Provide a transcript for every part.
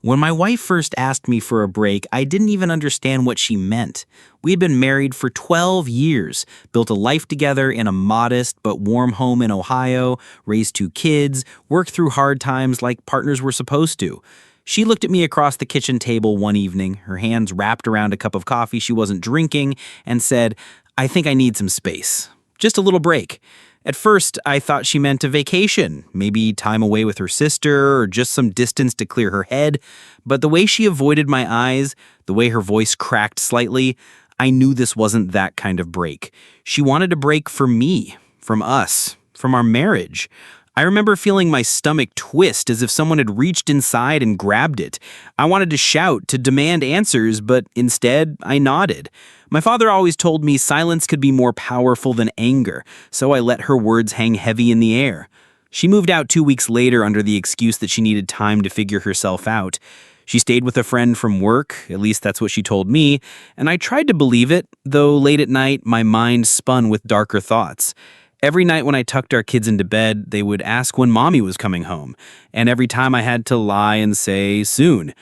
When my wife first asked me for a break, I didn't even understand what she meant. We had been married for 12 years, built a life together in a modest but warm home in Ohio, raised two kids, worked through hard times like partners were supposed to. She looked at me across the kitchen table one evening, her hands wrapped around a cup of coffee she wasn't drinking, and said, "I think I need some space. Just a little break." At first, I thought she meant a vacation, maybe time away with her sister or just some distance to clear her head. But the way she avoided my eyes, the way her voice cracked slightly, I knew this wasn't that kind of break. She wanted a break for me, from us, from our marriage. I remember feeling my stomach twist as if someone had reached inside and grabbed it. I wanted to shout, to demand answers, but instead, I nodded. My father always told me silence could be more powerful than anger, so I let her words hang heavy in the air. She moved out 2 weeks later under the excuse that she needed time to figure herself out. She stayed with a friend from work, at least that's what she told me, and I tried to believe it, though late at night my mind spun with darker thoughts. Every night when I tucked our kids into bed, they would ask when mommy was coming home, and every time I had to lie and say soon.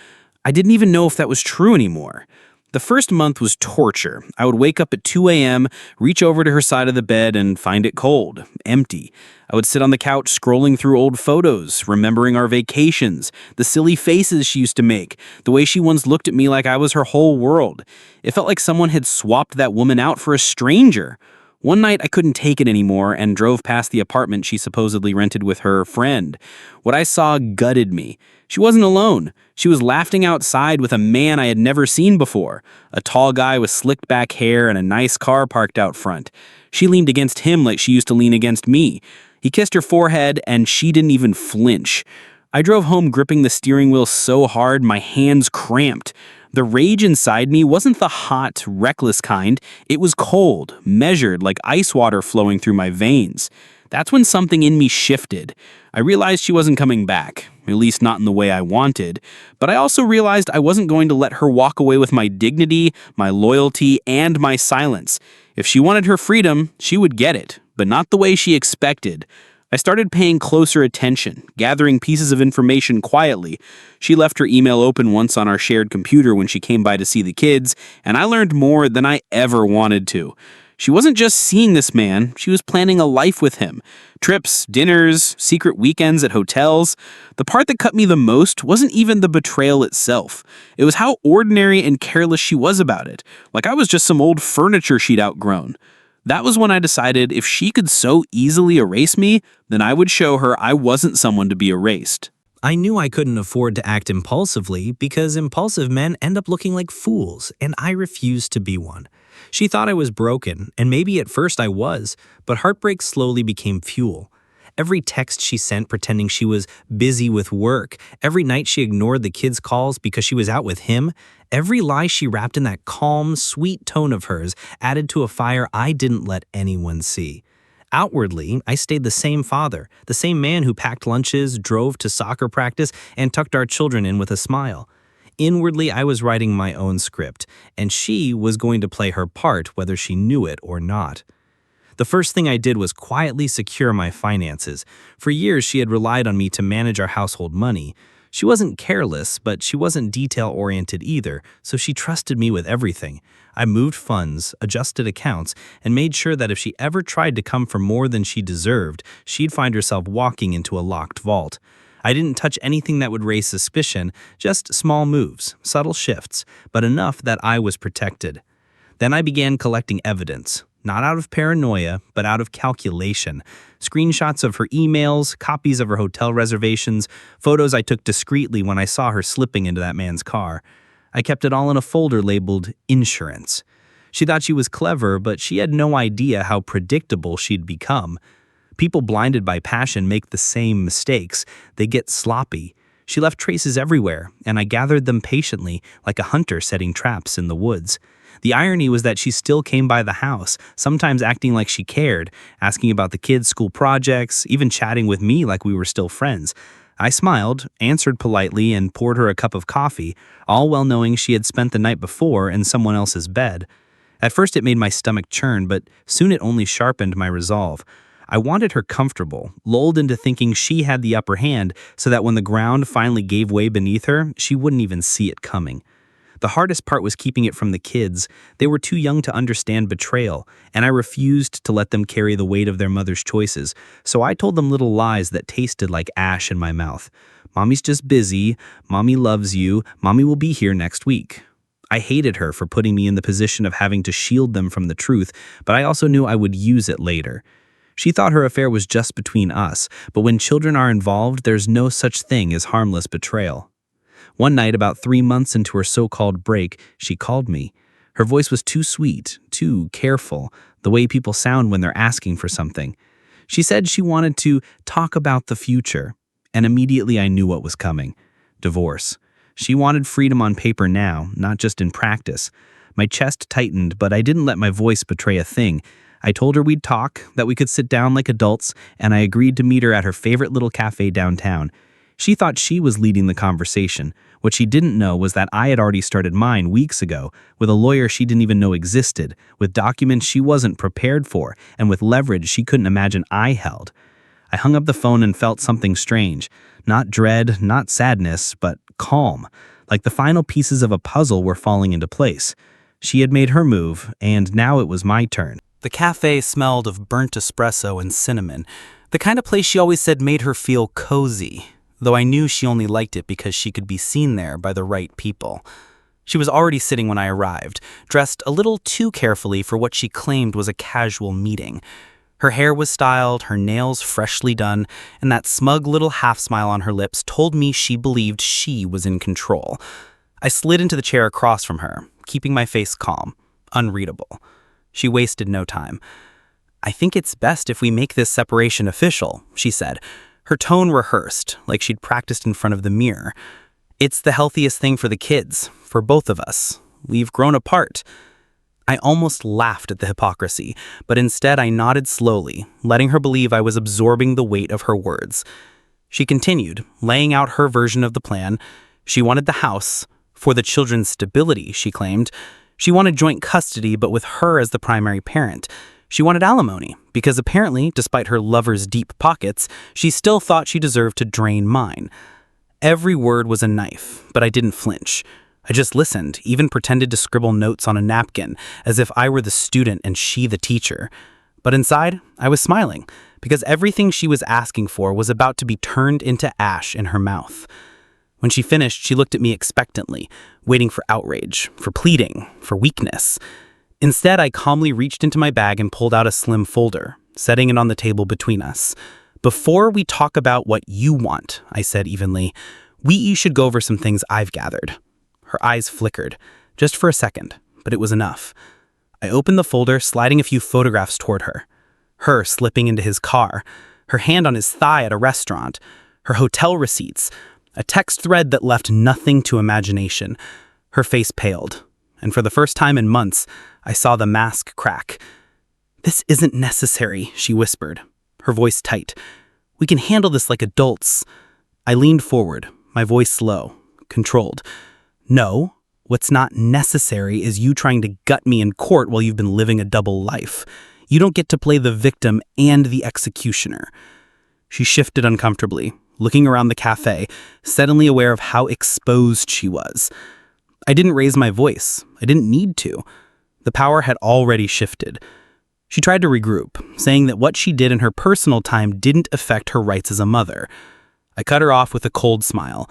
I didn't even know if that was true anymore. The first month was torture. I would wake up at 2 a.m., reach over to her side of the bed and find it cold, empty. I would sit on the couch scrolling through old photos, remembering our vacations, the silly faces she used to make, the way she once looked at me like I was her whole world. It felt like someone had swapped that woman out for a stranger. One night I couldn't take it anymore and drove past the apartment she supposedly rented with her friend. What I saw gutted me. She wasn't alone. She was laughing outside with a man I had never seen before, a tall guy with slicked back hair and a nice car parked out front. She leaned against him like she used to lean against me. He kissed her forehead and she didn't even flinch. I drove home gripping the steering wheel so hard my hands cramped. The rage inside me wasn't the hot, reckless kind. It was cold, measured, like ice water flowing through my veins. That's when something in me shifted. I realized she wasn't coming back, at least not in the way I wanted. But I also realized I wasn't going to let her walk away with my dignity, my loyalty, and my silence. If she wanted her freedom, she would get it, but not the way she expected. I started paying closer attention, gathering pieces of information quietly. She left her email open once on our shared computer when she came by to see the kids, and I learned more than I ever wanted to. She wasn't just seeing this man, she was planning a life with him. Trips, dinners, secret weekends at hotels. The part that cut me the most wasn't even the betrayal itself. It was how ordinary and careless she was about it, like I was just some old furniture she'd outgrown. That was when I decided if she could so easily erase me, then I would show her I wasn't someone to be erased. I knew I couldn't afford to act impulsively because impulsive men end up looking like fools, and I refused to be one. She thought I was broken, and maybe at first I was, but heartbreak slowly became fuel. Every text she sent pretending she was busy with work, every night she ignored the kids' calls because she was out with him, every lie she wrapped in that calm, sweet tone of hers added to a fire I didn't let anyone see. Outwardly, I stayed the same father, the same man who packed lunches, drove to soccer practice, and tucked our children in with a smile. Inwardly, I was writing my own script, and she was going to play her part whether she knew it or not. The first thing I did was quietly secure my finances. For years, she had relied on me to manage our household money. She wasn't careless, but she wasn't detail-oriented either, so she trusted me with everything. I moved funds, adjusted accounts, and made sure that if she ever tried to come for more than she deserved, she'd find herself walking into a locked vault. I didn't touch anything that would raise suspicion, just small moves, subtle shifts, but enough that I was protected. Then I began collecting evidence. Not out of paranoia, but out of calculation. Screenshots of her emails, copies of her hotel reservations, photos I took discreetly when I saw her slipping into that man's car. I kept it all in a folder labeled insurance. She thought she was clever, but she had no idea how predictable she'd become. People blinded by passion make the same mistakes. They get sloppy. She left traces everywhere, and I gathered them patiently, like a hunter setting traps in the woods. The irony was that she still came by the house, sometimes acting like she cared, asking about the kids' school projects, even chatting with me like we were still friends. I smiled, answered politely, and poured her a cup of coffee, all well knowing she had spent the night before in someone else's bed. At first it made my stomach churn, but soon it only sharpened my resolve. I wanted her comfortable, lulled into thinking she had the upper hand so that when the ground finally gave way beneath her, she wouldn't even see it coming. The hardest part was keeping it from the kids. They were too young to understand betrayal, and I refused to let them carry the weight of their mother's choices, so I told them little lies that tasted like ash in my mouth. Mommy's just busy, Mommy loves you, Mommy will be here next week. I hated her for putting me in the position of having to shield them from the truth, but I also knew I would use it later. She thought her affair was just between us, but when children are involved, there's no such thing as harmless betrayal. One night, about 3 months into her so-called break, she called me. Her voice was too sweet, too careful, the way people sound when they're asking for something. She said she wanted to talk about the future, and immediately I knew what was coming. Divorce. She wanted freedom on paper now, not just in practice. My chest tightened, but I didn't let my voice betray a thing. I told her we'd talk, that we could sit down like adults, and I agreed to meet her at her favorite little cafe downtown. She thought she was leading the conversation. What she didn't know was that I had already started mine weeks ago, with a lawyer she didn't even know existed, with documents she wasn't prepared for, and with leverage she couldn't imagine I held. I hung up the phone and felt something strange. Not dread, not sadness, but calm, like the final pieces of a puzzle were falling into place. She had made her move, and now it was my turn. The cafe smelled of burnt espresso and cinnamon, the kind of place she always said made her feel cozy, though I knew she only liked it because she could be seen there by the right people. She was already sitting when I arrived, dressed a little too carefully for what she claimed was a casual meeting. Her hair was styled, her nails freshly done, and that smug little half-smile on her lips told me she believed she was in control. I slid into the chair across from her, keeping my face calm, unreadable. She wasted no time. "I think it's best if we make this separation official," she said, her tone rehearsed, like she'd practiced in front of the mirror. "It's the healthiest thing for the kids, for both of us. We've grown apart." I almost laughed at the hypocrisy, but instead I nodded slowly, letting her believe I was absorbing the weight of her words. She continued, laying out her version of the plan. She wanted the house, for the children's stability, she claimed. She wanted joint custody, but with her as the primary parent. She wanted alimony, because apparently, despite her lover's deep pockets, she still thought she deserved to drain mine. Every word was a knife, but I didn't flinch. I just listened, even pretended to scribble notes on a napkin, as if I were the student and she the teacher. But inside, I was smiling, because everything she was asking for was about to be turned into ash in her mouth. When she finished, she looked at me expectantly, waiting for outrage, for pleading, for weakness. Instead, I calmly reached into my bag and pulled out a slim folder, setting it on the table between us. "Before we talk about what you want," I said evenly, "we each should go over some things I've gathered." Her eyes flickered, just for a second, but it was enough. I opened the folder, sliding a few photographs toward her. Her slipping into his car, her hand on his thigh at a restaurant, her hotel receipts, a text thread that left nothing to imagination. Her face paled, and for the first time in months, I saw the mask crack. "This isn't necessary," she whispered, her voice tight. "We can handle this like adults." I leaned forward, my voice slow, controlled. "No, what's not necessary is you trying to gut me in court while you've been living a double life. You don't get to play the victim and the executioner." She shifted uncomfortably, looking around the cafe, suddenly aware of how exposed she was. I didn't raise my voice. I didn't need to. The power had already shifted. She tried to regroup, saying that what she did in her personal time didn't affect her rights as a mother. I cut her off with a cold smile.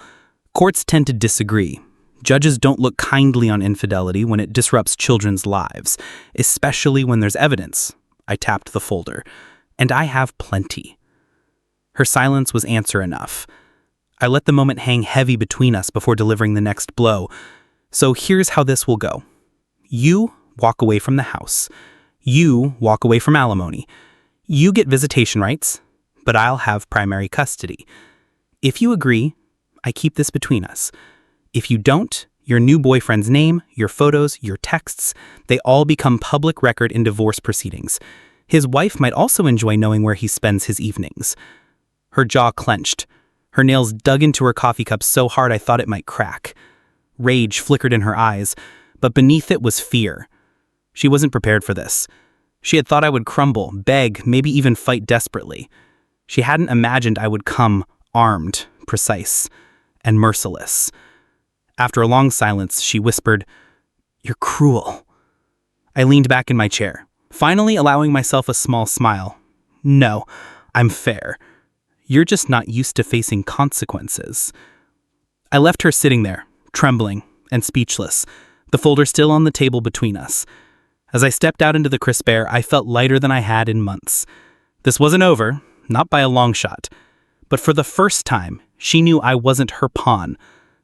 Courts tend to disagree. Judges don't look kindly on infidelity when it disrupts children's lives, especially when there's evidence. I tapped the folder. And I have plenty. Her silence was answer enough. I let the moment hang heavy between us before delivering the next blow. "So here's how this will go. You walk away from the house. You walk away from alimony. You get visitation rights, but I'll have primary custody. If you agree, I keep this between us. If you don't, your new boyfriend's name, your photos, your texts, they all become public record in divorce proceedings. His wife might also enjoy knowing where he spends his evenings." Her jaw clenched. Her nails dug into her coffee cup so hard I thought it might crack. Rage flickered in her eyes, but beneath it was fear. She wasn't prepared for this. She had thought I would crumble, beg, maybe even fight desperately. She hadn't imagined I would come armed, precise, and merciless. After a long silence, she whispered, "You're cruel." I leaned back in my chair, finally allowing myself a small smile. "No, I'm fair. You're just not used to facing consequences." I left her sitting there, trembling and speechless, the folder still on the table between us. As I stepped out into the crisp air, I felt lighter than I had in months. This wasn't over, not by a long shot. But for the first time, she knew I wasn't her pawn.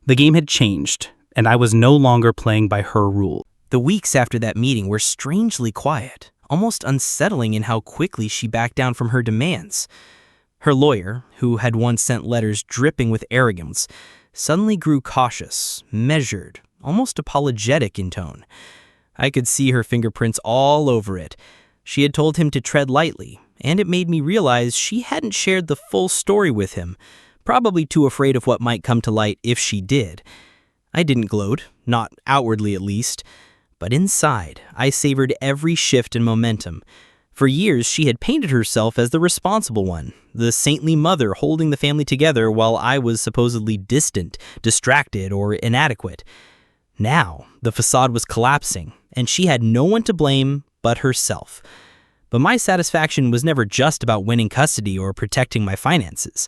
The game had changed, and I was no longer playing by her rules. The weeks after that meeting were strangely quiet, almost unsettling in how quickly she backed down from her demands. Her lawyer, who had once sent letters dripping with arrogance, suddenly grew cautious, measured, almost apologetic in tone. I could see her fingerprints all over it. She had told him to tread lightly, and it made me realize she hadn't shared the full story with him, probably too afraid of what might come to light if she did. I didn't gloat, not outwardly at least, but inside, I savored every shift in momentum. For years, she had painted herself as the responsible one, the saintly mother holding the family together while I was supposedly distant, distracted, or inadequate. Now, the facade was collapsing, and she had no one to blame but herself. But my satisfaction was never just about winning custody or protecting my finances.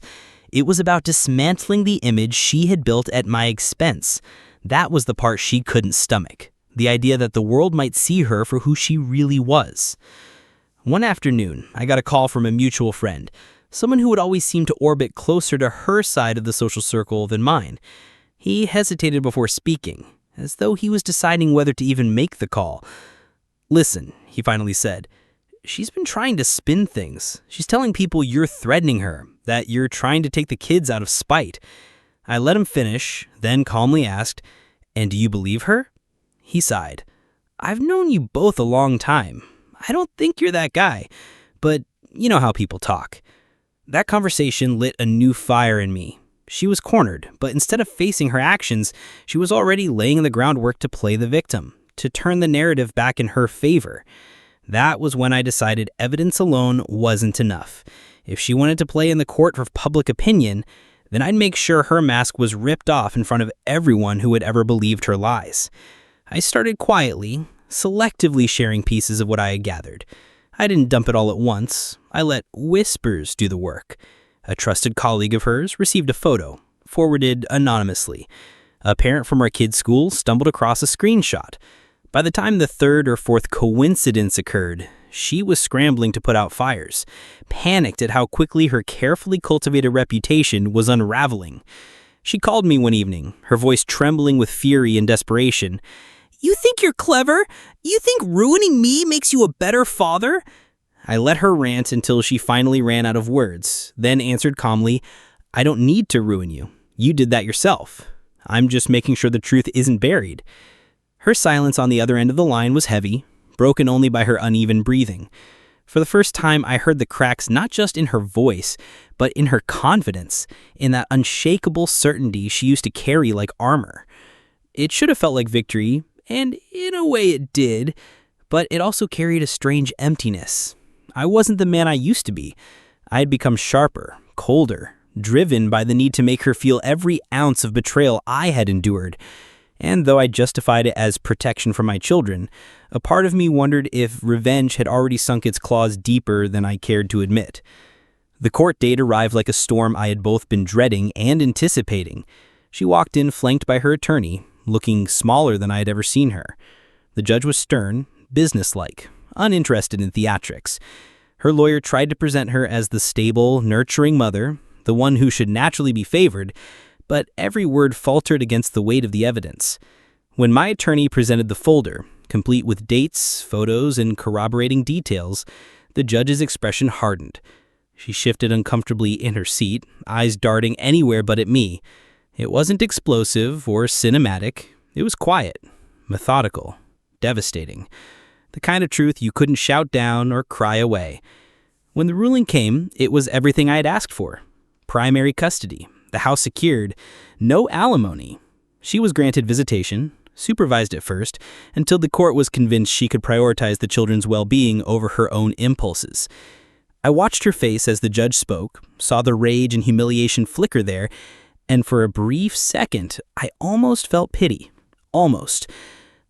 It was about dismantling the image she had built at my expense. That was the part she couldn't stomach, the idea that the world might see her for who she really was. One afternoon, I got a call from a mutual friend, someone who would always seem to orbit closer to her side of the social circle than mine. He hesitated before speaking, as though he was deciding whether to even make the call. "Listen," he finally said, "she's been trying to spin things. She's telling people you're threatening her, that you're trying to take the kids out of spite." I let him finish, then calmly asked, "And do you believe her?" He sighed. "I've known you both a long time. I don't think you're that guy, but you know how people talk." That conversation lit a new fire in me. She was cornered, but instead of facing her actions, she was already laying the groundwork to play the victim, to turn the narrative back in her favor. That was when I decided evidence alone wasn't enough. If she wanted to play in the court of public opinion, then I'd make sure her mask was ripped off in front of everyone who had ever believed her lies. I started quietly, selectively sharing pieces of what I had gathered. I didn't dump it all at once. I let whispers do the work. A trusted colleague of hers received a photo, forwarded anonymously. A parent from our kid's school stumbled across a screenshot. By the time the third or fourth coincidence occurred, she was scrambling to put out fires, panicked at how quickly her carefully cultivated reputation was unraveling. She called me one evening, her voice trembling with fury and desperation. "You think you're clever? You think ruining me makes you a better father?" I let her rant until she finally ran out of words, then answered calmly, "I don't need to ruin you. You did that yourself. I'm just making sure the truth isn't buried." Her silence on the other end of the line was heavy, broken only by her uneven breathing. For the first time, I heard the cracks not just in her voice, but in her confidence, in that unshakable certainty she used to carry like armor. It should have felt like victory, and in a way it did, but it also carried a strange emptiness. I wasn't the man I used to be. I had become sharper, colder, driven by the need to make her feel every ounce of betrayal I had endured. And though I justified it as protection for my children, a part of me wondered if revenge had already sunk its claws deeper than I cared to admit. The court date arrived like a storm I had both been dreading and anticipating. She walked in flanked by her attorney, looking smaller than I had ever seen her. The judge was stern, businesslike, uninterested in theatrics. Her lawyer tried to present her as the stable, nurturing mother, the one who should naturally be favored, but every word faltered against the weight of the evidence. When my attorney presented the folder, complete with dates, photos, and corroborating details, the judge's expression hardened. She shifted uncomfortably in her seat, eyes darting anywhere but at me. It wasn't explosive or cinematic. It was quiet, methodical, devastating. The kind of truth you couldn't shout down or cry away. When the ruling came, it was everything I had asked for. Primary custody, the house secured, no alimony. She was granted visitation, supervised at first, until the court was convinced she could prioritize the children's well-being over her own impulses. I watched her face as the judge spoke, saw the rage and humiliation flicker there, and for a brief second, I almost felt pity. Almost.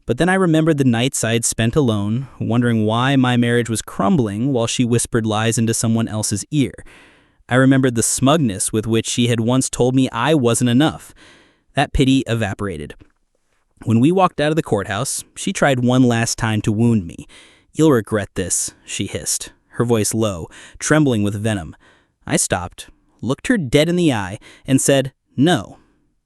But then I remembered the nights I had spent alone, wondering why my marriage was crumbling while she whispered lies into someone else's ear. I remembered the smugness with which she had once told me I wasn't enough. That pity evaporated. When we walked out of the courthouse, she tried one last time to wound me. "You'll regret this," she hissed, her voice low, trembling with venom. I stopped, looked her dead in the eye, and said, "No.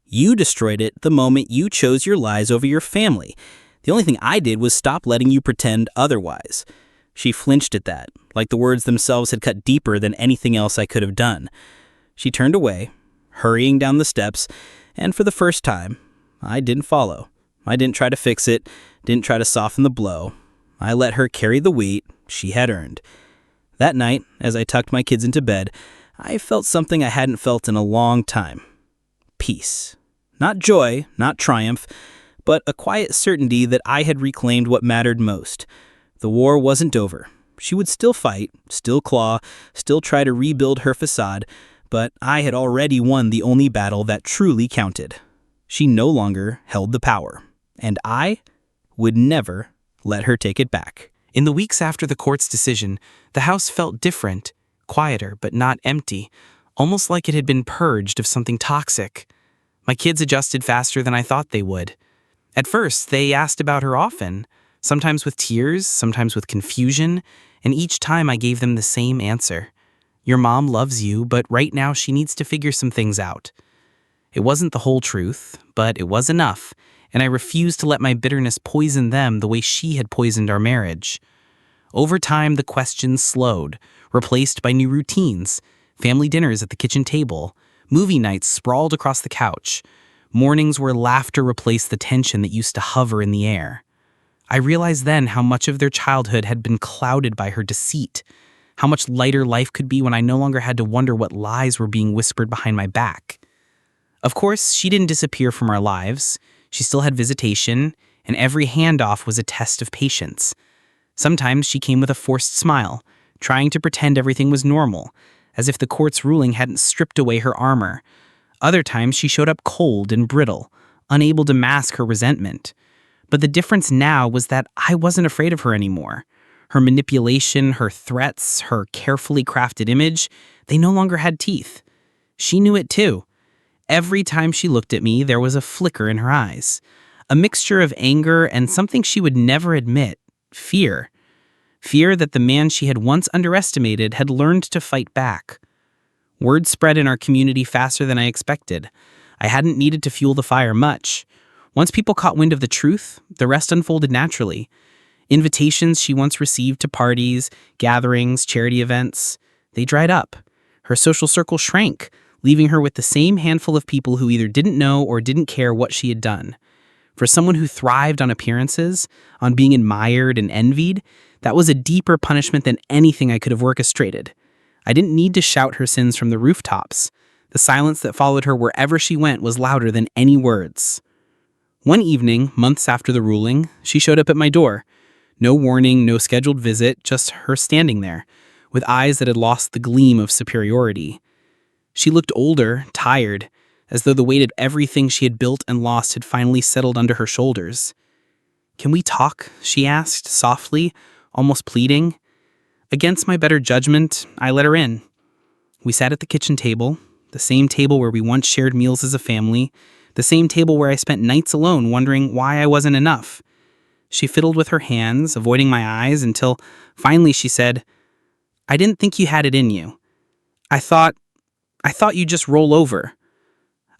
You destroyed it the moment you chose your lies over your family. The only thing I did was stop letting you pretend otherwise." She flinched at that, like the words themselves had cut deeper than anything else I could have done. She turned away, hurrying down the steps, and for the first time, I didn't follow. I didn't try to fix it, didn't try to soften the blow. I let her carry the weight she had earned. That night, as I tucked my kids into bed, I felt something I hadn't felt in a long time. Peace. Not joy, not triumph, but a quiet certainty that I had reclaimed what mattered most. The war wasn't over. She would still fight, still claw, still try to rebuild her facade, but I had already won the only battle that truly counted. She no longer held the power, and I would never let her take it back. In the weeks after the court's decision, the house felt different, quieter but not empty, almost like it had been purged of something toxic. My kids adjusted faster than I thought they would. At first, they asked about her often, sometimes with tears, sometimes with confusion, and each time I gave them the same answer. Your mom loves you, but right now she needs to figure some things out. It wasn't the whole truth, but it was enough, and I refused to let my bitterness poison them the way she had poisoned our marriage. Over time, the questions slowed, replaced by new routines, family dinners at the kitchen table, movie nights sprawled across the couch, mornings where laughter replaced the tension that used to hover in the air. I realized then how much of their childhood had been clouded by her deceit, how much lighter life could be when I no longer had to wonder what lies were being whispered behind my back. Of course, she didn't disappear from our lives. She still had visitation, and every handoff was a test of patience. Sometimes she came with a forced smile, trying to pretend everything was normal, as if the court's ruling hadn't stripped away her armor. Other times she showed up cold and brittle, unable to mask her resentment. But the difference now was that I wasn't afraid of her anymore. Her manipulation, her threats, her carefully crafted image, they no longer had teeth. She knew it too. Every time she looked at me, there was a flicker in her eyes, a mixture of anger and something she would never admit, fear. Fear that the man she had once underestimated had learned to fight back. Word spread in our community faster than I expected. I hadn't needed to fuel the fire much. Once people caught wind of the truth, the rest unfolded naturally. Invitations she once received to parties, gatherings, charity events, they dried up. Her social circle shrank, leaving her with the same handful of people who either didn't know or didn't care what she had done. For someone who thrived on appearances, on being admired and envied, that was a deeper punishment than anything I could have orchestrated. I didn't need to shout her sins from the rooftops. The silence that followed her wherever she went was louder than any words. One evening, months after the ruling, she showed up at my door. No warning, no scheduled visit, just her standing there, with eyes that had lost the gleam of superiority. She looked older, tired, as though the weight of everything she had built and lost had finally settled under her shoulders. "Can we talk?" she asked, softly, almost pleading. Against my better judgment, I let her in. We sat at the kitchen table, the same table where we once shared meals as a family, the same table where I spent nights alone wondering why I wasn't enough. She fiddled with her hands, avoiding my eyes, until finally she said, "I didn't think you had it in you. I thought you'd just roll over."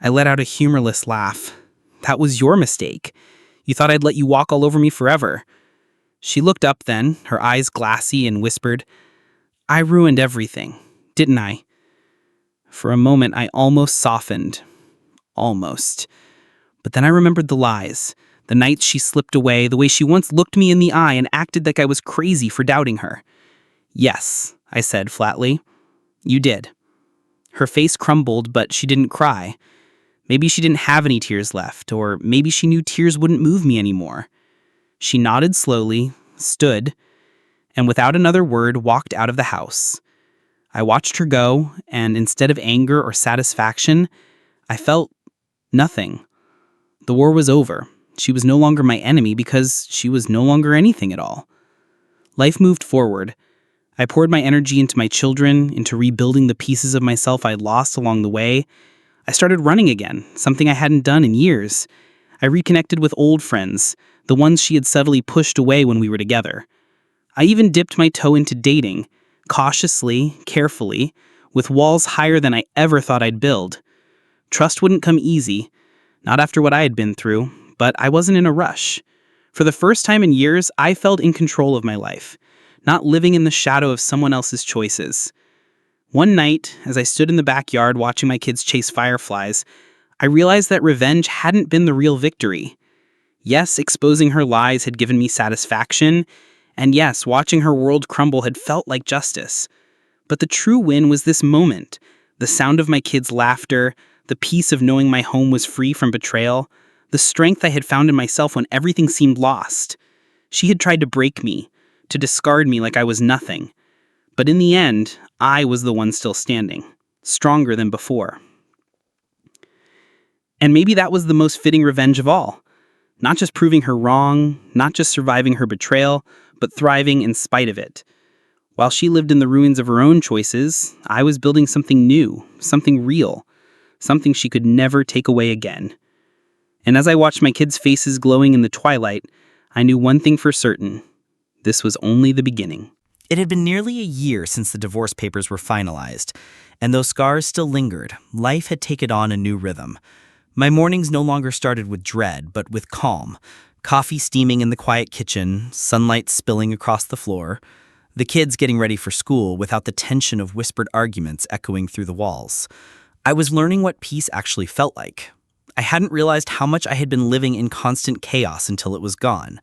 I let out a humorless laugh. "That was your mistake. You thought I'd let you walk all over me forever." She looked up then, her eyes glassy, and whispered, "I ruined everything, didn't I?" For a moment, I almost softened. Almost. But then I remembered the lies, the nights she slipped away, the way she once looked me in the eye and acted like I was crazy for doubting her. "Yes," I said flatly. "You did." Her face crumbled, but she didn't cry. Maybe she didn't have any tears left, or maybe she knew tears wouldn't move me anymore. She nodded slowly, stood, and without another word walked out of the house. I watched her go, and instead of anger or satisfaction, I felt nothing. The war was over. She was no longer my enemy because she was no longer anything at all. Life moved forward. I poured my energy into my children, into rebuilding the pieces of myself I lost along the way. I started running again, something I hadn't done in years. I reconnected with old friends, the ones she had subtly pushed away when we were together. I even dipped my toe into dating, cautiously, carefully, with walls higher than I ever thought I'd build. Trust wouldn't come easy, not after what I had been through, but I wasn't in a rush. For the first time in years, I felt in control of my life, not living in the shadow of someone else's choices. One night, as I stood in the backyard watching my kids chase fireflies, I realized that revenge hadn't been the real victory. Yes, exposing her lies had given me satisfaction, and yes, watching her world crumble had felt like justice. But the true win was this moment, the sound of my kids' laughter, the peace of knowing my home was free from betrayal, the strength I had found in myself when everything seemed lost. She had tried to break me, to discard me like I was nothing. But in the end, I was the one still standing, stronger than before. And maybe that was the most fitting revenge of all. Not just proving her wrong, not just surviving her betrayal, but thriving in spite of it. While she lived in the ruins of her own choices, I was building something new, something real, something she could never take away again. And as I watched my kids' faces glowing in the twilight, I knew one thing for certain. This was only the beginning. It had been nearly a year since the divorce papers were finalized, and though scars still lingered, life had taken on a new rhythm. My mornings no longer started with dread, but with calm. Coffee steaming in the quiet kitchen, sunlight spilling across the floor, the kids getting ready for school without the tension of whispered arguments echoing through the walls. I was learning what peace actually felt like. I hadn't realized how much I had been living in constant chaos until it was gone.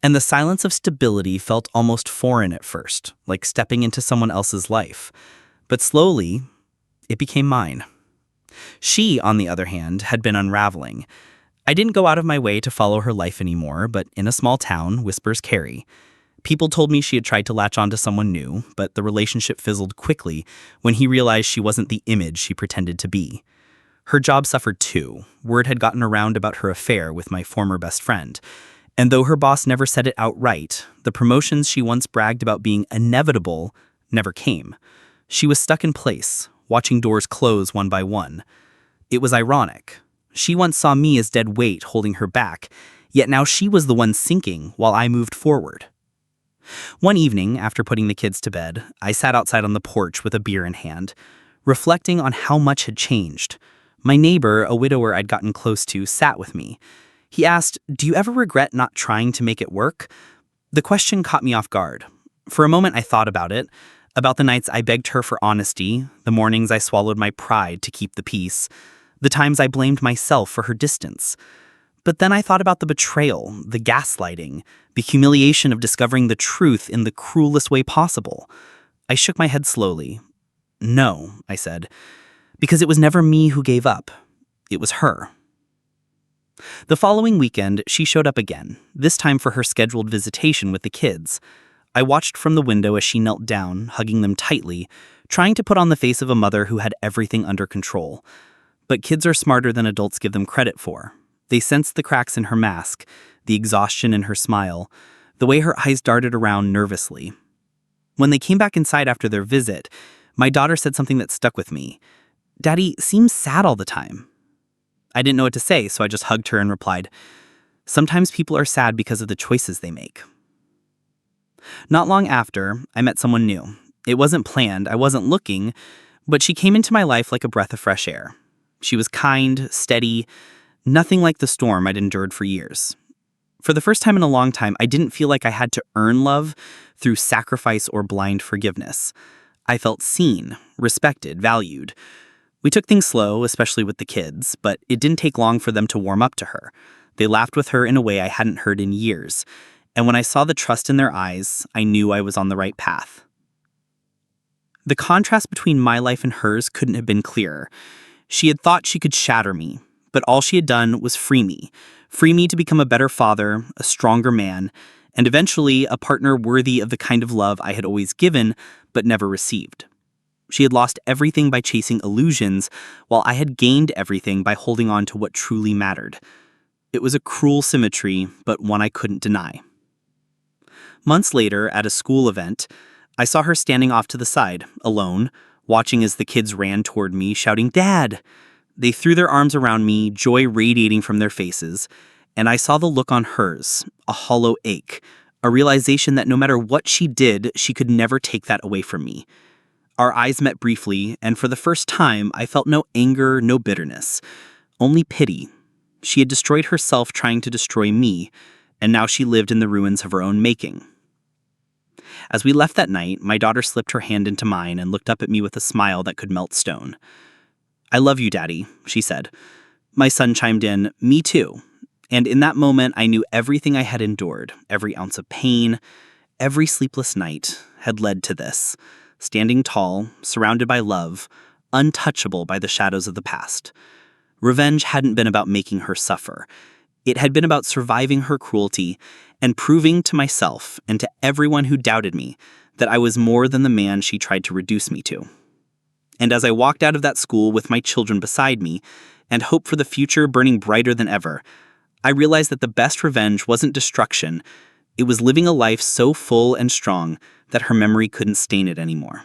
And the silence of stability felt almost foreign at first, like stepping into someone else's life. But slowly, it became mine. She, on the other hand, had been unraveling. I didn't go out of my way to follow her life anymore, but in a small town, whispers carry. People told me she had tried to latch onto someone new, but the relationship fizzled quickly when he realized she wasn't the image she pretended to be. Her job suffered too. Word had gotten around about her affair with my former best friend. And though her boss never said it outright, the promotions she once bragged about being inevitable never came. She was stuck in place, watching doors close one by one. It was ironic. She once saw me as dead weight holding her back, yet now she was the one sinking while I moved forward. One evening, after putting the kids to bed, I sat outside on the porch with a beer in hand, reflecting on how much had changed. My neighbor, a widower I'd gotten close to, sat with me. He asked, "Do you ever regret not trying to make it work?" The question caught me off guard. For a moment I thought about it, about the nights I begged her for honesty, the mornings I swallowed my pride to keep the peace, the times I blamed myself for her distance. But then I thought about the betrayal, the gaslighting, the humiliation of discovering the truth in the cruelest way possible. I shook my head slowly. "No," I said, "because it was never me who gave up. It was her." The following weekend, she showed up again, this time for her scheduled visitation with the kids. I watched from the window as she knelt down, hugging them tightly, trying to put on the face of a mother who had everything under control. But kids are smarter than adults give them credit for. They sensed the cracks in her mask, the exhaustion in her smile, the way her eyes darted around nervously. When they came back inside after their visit, my daughter said something that stuck with me. "Daddy seems sad all the time." I didn't know what to say, so I just hugged her and replied, "Sometimes people are sad because of the choices they make." Not long after, I met someone new. It wasn't planned, I wasn't looking, but she came into my life like a breath of fresh air. She was kind, steady, nothing like the storm I'd endured for years. For the first time in a long time, I didn't feel like I had to earn love through sacrifice or blind forgiveness. I felt seen, respected, valued. We took things slow, especially with the kids, but it didn't take long for them to warm up to her. They laughed with her in a way I hadn't heard in years. And when I saw the trust in their eyes, I knew I was on the right path. The contrast between my life and hers couldn't have been clearer. She had thought she could shatter me, But all she had done was free me to become a better father, a stronger man, and eventually a partner worthy of the kind of love I had always given but never received. She had lost everything by chasing illusions, while I had gained everything by holding on to what truly mattered. It was a cruel symmetry, but one I couldn't deny. Months later, at a school event, I saw her standing off to the side, alone, watching as the kids ran toward me, shouting, "Dad!" They threw their arms around me, joy radiating from their faces, and I saw the look on hers, a hollow ache, a realization that no matter what she did, she could never take that away from me. Our eyes met briefly, and for the first time, I felt no anger, no bitterness, only pity. She had destroyed herself trying to destroy me, and now she lived in the ruins of her own making. As we left that night, my daughter slipped her hand into mine and looked up at me with a smile that could melt stone. "I love you, Daddy," she said. My son chimed in, "Me too." And in that moment, I knew everything I had endured, every ounce of pain, every sleepless night, had led to this. Standing tall, surrounded by love, untouchable by the shadows of the past. Revenge hadn't been about making her suffer. It had been about surviving her cruelty and proving to myself and to everyone who doubted me that I was more than the man she tried to reduce me to. And as I walked out of that school with my children beside me and hope for the future burning brighter than ever, I realized that the best revenge wasn't destruction. It was living a life so full and strong that her memory couldn't stain it anymore.